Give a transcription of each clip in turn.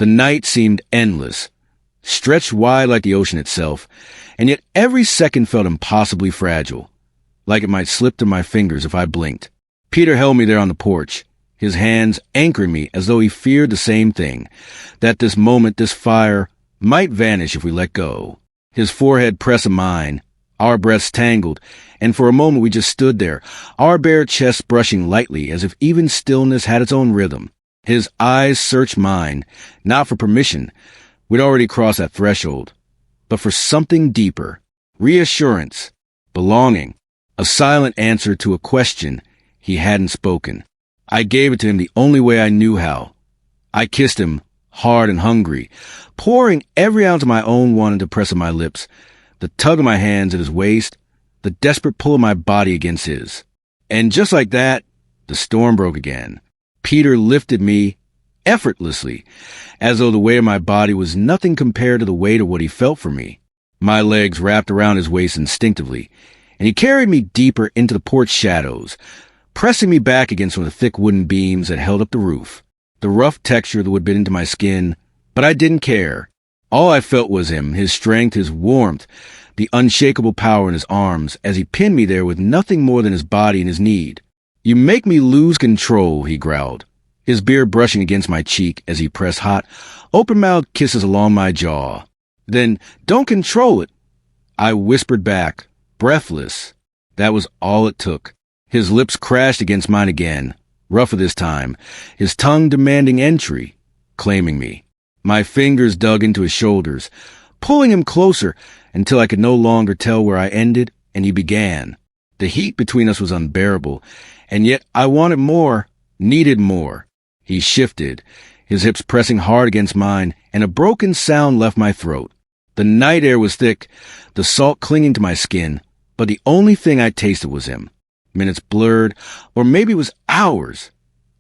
The night seemed endless, stretched wide like the ocean itself, and yet every second felt impossibly fragile, like it might slip through my fingers if I blinked. Peter held me there on the porch, his hands anchoring me as though he feared the same thing, that this moment, this fire, might vanish if we let go. His forehead pressed mine, our breaths tangled, and for a moment we just stood there, our bare chests brushing lightly as if even stillness had its own rhythm. His eyes searched mine, not for permission, we'd already crossed that threshold, but for something deeper, reassurance, belonging, a silent answer to a question he hadn't spoken. I gave it to him the only way I knew how. I kissed him, hard and hungry, pouring every ounce of my own wanting to press on my lips, the tug of my hands at his waist, the desperate pull of my body against his. And just like that, the storm broke again. Peter lifted me effortlessly, as though the weight of my body was nothing compared to the weight of what he felt for me. My legs wrapped around his waist instinctively, and he carried me deeper into the porch shadows, pressing me back against one of the thick wooden beams that held up the roof, the rough texture that would bit into my skin, but I didn't care. All I felt was him, his strength, his warmth, the unshakable power in his arms as he pinned me there with nothing more than his body and his need. "You make me lose control," he growled, his beard brushing against my cheek as he pressed hot, open-mouthed kisses along my jaw. "Then don't control it," I whispered back, breathless. That was all it took. His lips crashed against mine again, rougher this time, his tongue demanding entry, claiming me. My fingers dug into his shoulders, pulling him closer until I could no longer tell where I ended and he began. The heat between us was unbearable, and yet I wanted more, needed more. He shifted, his hips pressing hard against mine, and a broken sound left my throat. The night air was thick, the salt clinging to my skin, but the only thing I tasted was him. Minutes blurred, or maybe it was hours.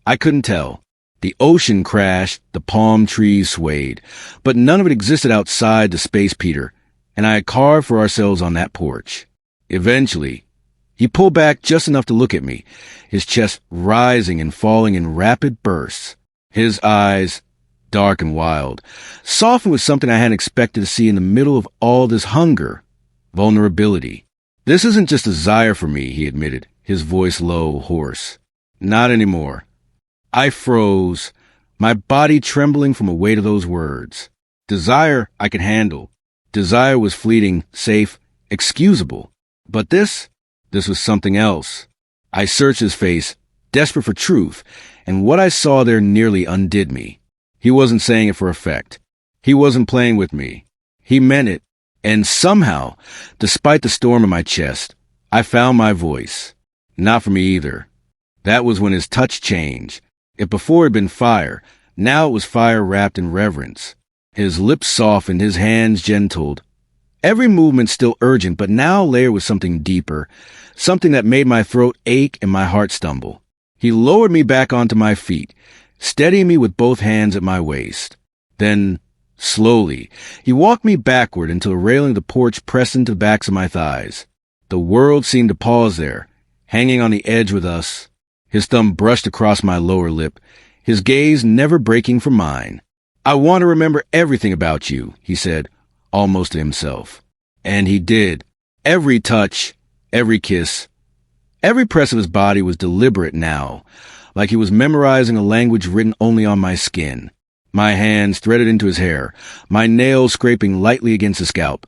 I couldn't tell. The ocean crashed, the palm trees swayed, but none of it existed outside the space Peter and I had carved for ourselves on that porch. Eventually, he pulled back just enough to look at me, his chest rising and falling in rapid bursts. His eyes, dark and wild, softened with something I hadn't expected to see in the middle of all this hunger, vulnerability. "This isn't just a desire for me," he admitted, his voice low, hoarse. "Not anymore." I froze, my body trembling from the weight of those words. Desire I could handle. Desire was fleeting, safe, excusable. But this was something else. I searched his face, desperate for truth, and what I saw there nearly undid me. He wasn't saying it for effect. He wasn't playing with me. He meant it. And somehow, despite the storm in my chest, I found my voice. Not for me either. That was when his touch changed. If before it had been fire, now it was fire wrapped in reverence. His lips softened, his hands gentled. Every movement still urgent, but now layered with something deeper, something that made my throat ache and my heart stumble. He lowered me back onto my feet, steadying me with both hands at my waist. Then, slowly, he walked me backward until the railing of the porch pressed into the backs of my thighs. The world seemed to pause there, hanging on the edge with us. His thumb brushed across my lower lip, his gaze never breaking from mine. "I want to remember everything about you," he said, almost to himself. And he did. Every touch, every kiss, every press of his body was deliberate now, like he was memorizing a language written only on my skin. My hands threaded into his hair, my nails scraping lightly against his scalp,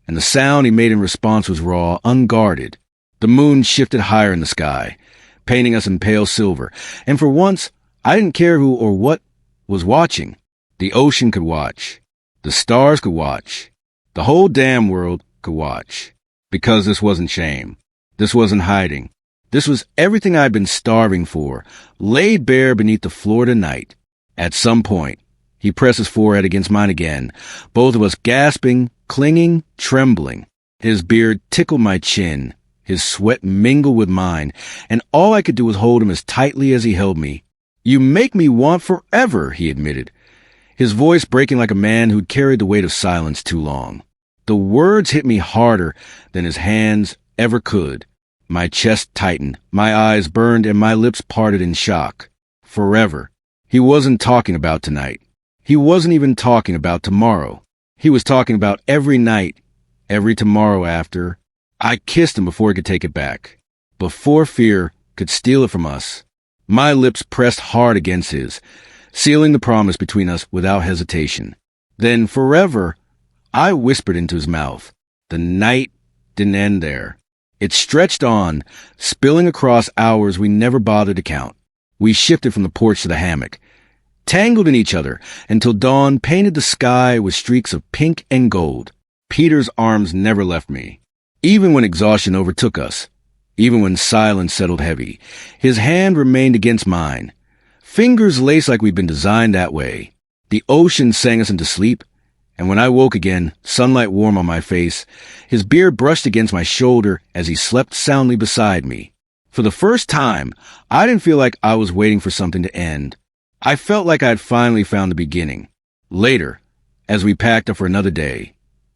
and the sound he made in response was raw, unguarded. The moon shifted higher in the sky, painting us in pale silver, and for once, I didn't care who or what was watching. The ocean could watch. The stars could watch. The whole damn world could watch. Because this wasn't shame. This wasn't hiding. This was everything I'd been starving for, laid bare beneath the Florida night. At some point, he pressed his forehead against mine again, both of us gasping, clinging, trembling. His beard tickled my chin, his sweat mingled with mine, and all I could do was hold him as tightly as he held me. "You make me want forever," he admitted, his voice breaking like a man who'd carried the weight of silence too long. The words hit me harder than his hands ever could. My chest tightened, my eyes burned, and my lips parted in shock. Forever. He wasn't talking about tonight. He wasn't even talking about tomorrow. He was talking about every night, every tomorrow after. I kissed him before he could take it back, before fear could steal it from us. My lips pressed hard against his, sealing the promise between us without hesitation. Then, forever, I whispered into his mouth. The night didn't end there. It stretched on, spilling across hours we never bothered to count. We shifted from the porch to the hammock, tangled in each other until dawn painted the sky with streaks of pink and gold. Peter's arms never left me. Even when exhaustion overtook us, even when silence settled heavy, his hand remained against mine. Fingers laced like we'd been designed that way. The ocean sang us into sleep, and when I woke again, sunlight warm on my face, his beard brushed against my shoulder as he slept soundly beside me. For the first time, I didn't feel like I was waiting for something to end. I felt like I had finally found the beginning. Later, as we packed up for another day,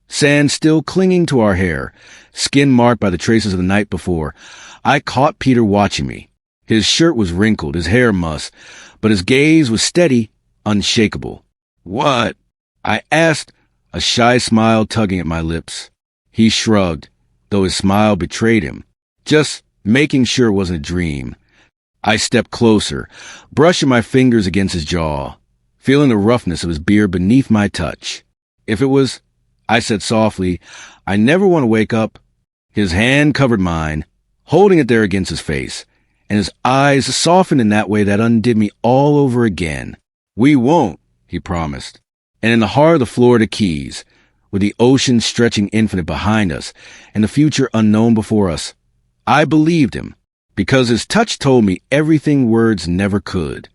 sand still clinging to our hair, skin marked by the traces of the night before, I caught Peter watching me. His shirt was wrinkled, his hair mussed, but his gaze was steady, unshakable. "What?" I asked, a shy smile tugging at my lips. He shrugged, though his smile betrayed him, just making sure it wasn't a dream. I stepped closer, brushing my fingers against his jaw, feeling the roughness of his beard beneath my touch. "If it was," I said softly, "I never want to wake up." His hand covered mine, holding it there against his face, and his eyes softened in that way that undid me all over again. "We won't," he promised. And in the heart of the Florida Keys, with the ocean stretching infinite behind us and the future unknown before us, I believed him, because his touch told me everything words never could.